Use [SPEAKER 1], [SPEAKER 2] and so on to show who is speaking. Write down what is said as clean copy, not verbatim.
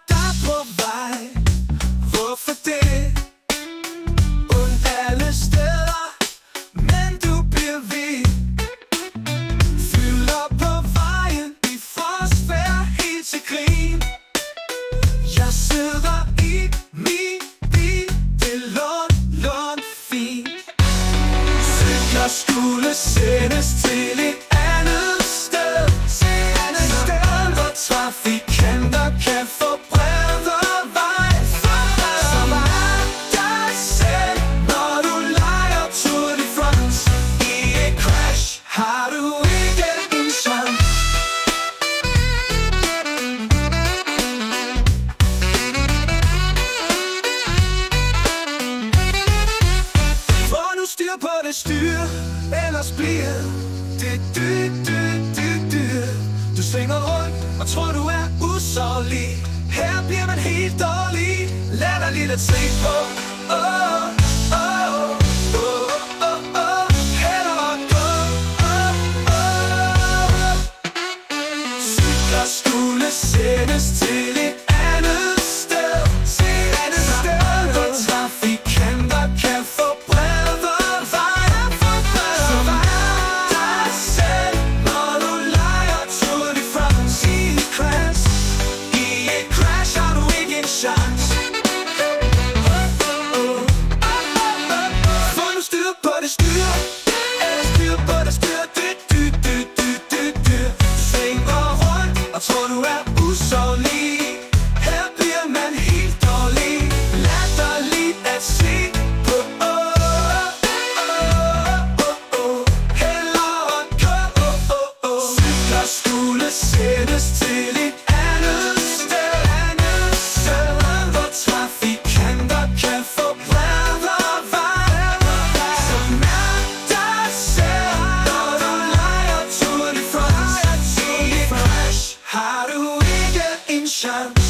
[SPEAKER 1] dig på vej. Hvorfor det? Und alle steder, men du bliver ved. Fylder på vejen, vi får svært helt til grin. Jeg sidder i min bil, det lund fint. Cykler skulle sendes til et andet sted, hvor trafikanter kan få bredere vej. Som er dig selv, når du leger Tour de France. I et crash har du ikke en chance. Få nu styr på det styr, ellers bliver det dyrt. Du svinger rundt og tror du er usårlig. Her bliver man helt dårlig. Lad dig lige lidt se på. Hellere gå. Cykler skulle sendes til et andet sted, hvor trafikanter kan få bredere vej. Som er dig selv, når du leger Tour de France. I et crash har du ikke en chance. Få nu styr på det styr, eller styr på det styr. Du svinger rundt og tror du er usårlig. Her bliver man helt dårlig. Latterligt at se på. Hellere gå. Cykler skulle sendes til et andet sted, hvor trafikanter kan få bredere vej. Som er dig selv, når du leger Tour de France. I et crash har du ikke en chance.